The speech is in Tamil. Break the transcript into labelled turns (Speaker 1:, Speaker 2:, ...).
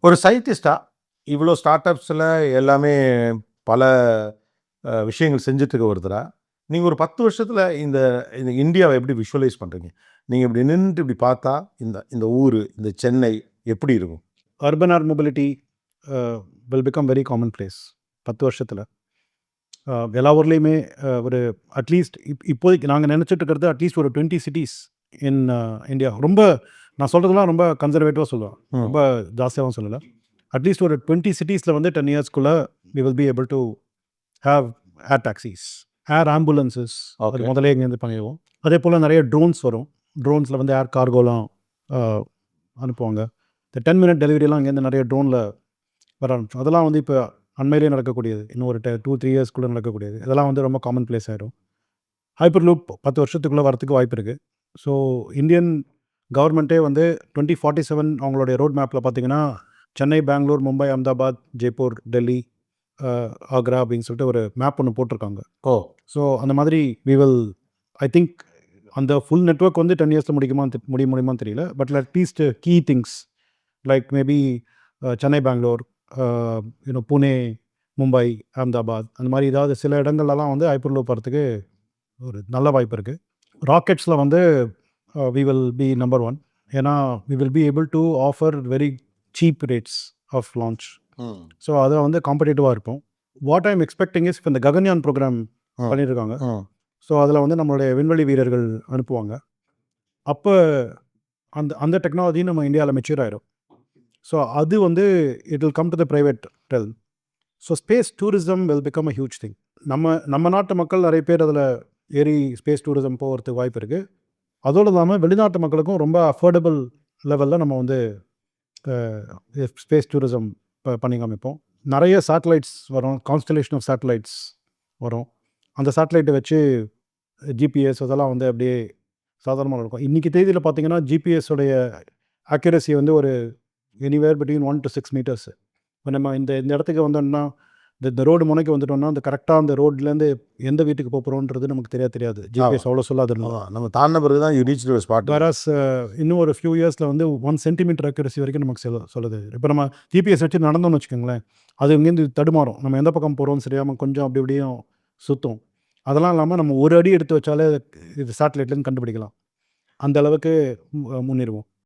Speaker 1: ஒரு சயின்டிஸ்ட்டா, இவ்வளோ ஸ்டார்ட் அப்ஸ்ல எல்லாமே பல விஷயங்கள் செஞ்சுட்டு இருக்க ஒருத்தரா, நீங்க ஒரு 10 வருஷத்துல இந்த இந்த இந்தியாவ எப்படி விஷுவலைஸ் பண்றீங்க? நீங்க இப்படி நின்னுட்டு இப்படி பார்த்தா, இந்த இந்த ஊரு, இந்த சென்னை எப்படி இருக்கும்?
Speaker 2: Urban air mobility will become very common place 10 வருஷத்தில். எல்லா ஊர்லேயுமே ஒரு அட்லீஸ்ட் இப்போதைக்கு நாங்கள் நினச்சிட்டு இருக்கிறது அட்லீஸ்ட் ஒரு 20 சிட்டிஸ் இன் இந்தியா. ரொம்ப நான் சொல்கிறதுலாம் ரொம்ப கன்சர்வேட்டிவாக சொல்லுவேன், ரொம்ப ஜாஸ்தியாகவும் சொல்லலை. அட்லீஸ்ட் ஒரு 20 சிட்டிஸில் வந்து 10 இயர்ஸ்க்குள்ளே we will be able to have air taxis, air ambulances. அது முதலே இங்கேருந்து பண்ணிடுவோம். அதே போல் நிறைய ட்ரோன்ஸ் வரும். ட்ரோன்ஸில் வந்து ஏர் கார்கோலாம் அனுப்புவாங்க. இந்த 10 மினிட் டெலிவரிலாம் இங்கேருந்து நிறைய ட்ரோனில் வர ஆரம்பிச்சோம். அதெல்லாம் வந்து இப்போ அண்மையிலே நடக்கக்கூடியது. இன்னும் ஒரு 2-3 இயர்ஸ்க்குள்ளே நடக்கக்கூடியது. இதெல்லாம் வந்து ரொம்ப காமன் பிளேஸ் ஆகிடும். ஹைப்பர் லூப் 10 வருஷத்துக்குள்ளே வரத்துக்கு வாய்ப்பு இருக்குது. ஸோ இந்தியன் கவர்மெண்ட்டே வந்து 2047 அவங்களுடைய ரோட் மேப்பில் பார்த்தீங்கன்னா, சென்னை, பெங்களூர், மும்பை, அஹமதாபாத், ஜெய்ப்பூர், டெல்லி, ஆக்ரா அப்படின்னு சொல்லிட்டு ஒரு மேப் ஒன்று போட்டிருக்காங்க. ஸோ அந்த மாதிரி வி வில், ஐ திங்க் அந்த ஃபுல் நெட்வொர்க் வந்து 10 இயர்ஸில் முடியுமான்னு தெரியல. But at least key things like maybe Chennai, Bangalore, Pune, Mumbai, Ahmedabad, அந்த மாதிரி ஏதாவது சில இடங்கள்லாம் வந்து ஹைப்பர் லூப் வரத்துக்கு ஒரு நல்ல வாய்ப்பு இருக்குது. ராக்கெட்ஸில் வந்து வி வில் பி நம்பர் 1. ஏன்னா we will be able to offer very cheap rates of launch. So அதை வந்து காம்படேட்டிவாக இருக்கும். What I am expecting is இப்போ இந்த ககன்யான் ப்ரோக்ராம் பண்ணியிருக்காங்க. ஸோ அதில் வந்து நம்மளுடைய விண்வெளி வீரர்கள் அனுப்புவாங்க. அப்போ அந்த அந்த டெக்னாலஜி நம்ம இந்தியாவில் மெச்சூர் ஆயிடும். ஸோ அது வந்து it will come to the private டெல். So space tourism will become a huge thing. நம்ம நாட்டு மக்கள் நிறைய பேர் அதில் ஏறி ஸ்பேஸ் டூரிசம் போகிறதுக்கு வாய்ப்பு இருக்குது. அதோடு இல்லாமல் வெளிநாட்டு மக்களுக்கும் ரொம்ப அஃபோர்டபுள் லெவலில் நம்ம வந்து ஸ்பேஸ் டூரிசம் பண்ணி காமிப்போம். நிறைய சேட்டலைட்ஸ் வரும், கான்ஸ்டலேஷன் ஆஃப் சேட்டலைட்ஸ் வரும். அந்த சேட்டலைட்டை வச்சு ஜிபிஎஸ் அதெல்லாம் வந்து அப்படியே சாதாரணமாக இருக்கும். இன்றைக்கி தேதியில் பார்த்தீங்கன்னா ஜிபிஎஸோடைய அக்யூரசி வந்து ஒரு எனிவேர் பிட்வீன் 1 to 6 மீட்டர்ஸ். இப்போ நம்ம இந்த இடத்துக்கு வந்தோம்னா, இந்த ரோடு முனைக்கு வந்துட்டோம்னா, அந்த கரெக்டாக அந்த ரோட்லேருந்து எந்த வீட்டுக்கு போகிறோன்றது நமக்கு தெரியாது. ஜிபிஎஸ் அவ்வளோ சொல்லாது.
Speaker 1: நம்ம தாண்டின பிறகு தான் யூ ரீச் டு ஸ்பாட்.
Speaker 2: வேராஸ் இன்னும் ஒரு ஃபியூ இயர்ஸில் வந்து 1 சென்டிமீட்டர் அக்யூரசி வரைக்கும் நமக்கு சொல்லுது. இப்போ நம்ம ஜிபிஎஸ் வச்சு நடந்தோம்னு வச்சுக்கோங்களேன், அது இங்கேருந்து தடுமாறும். நம்ம எந்த பக்கம் போகிறோம்னு சரியாமல் கொஞ்சம் அப்படி இப்படியும் சுற்றும். அதெல்லாம் இல்லாமல் நம்ம ஒரு அடி எடுத்து வச்சாலே இது சேட்டலைட்லேருந்து கண்டுபிடிக்கலாம். அந்த அளவுக்கு முன்னேறுவோம்.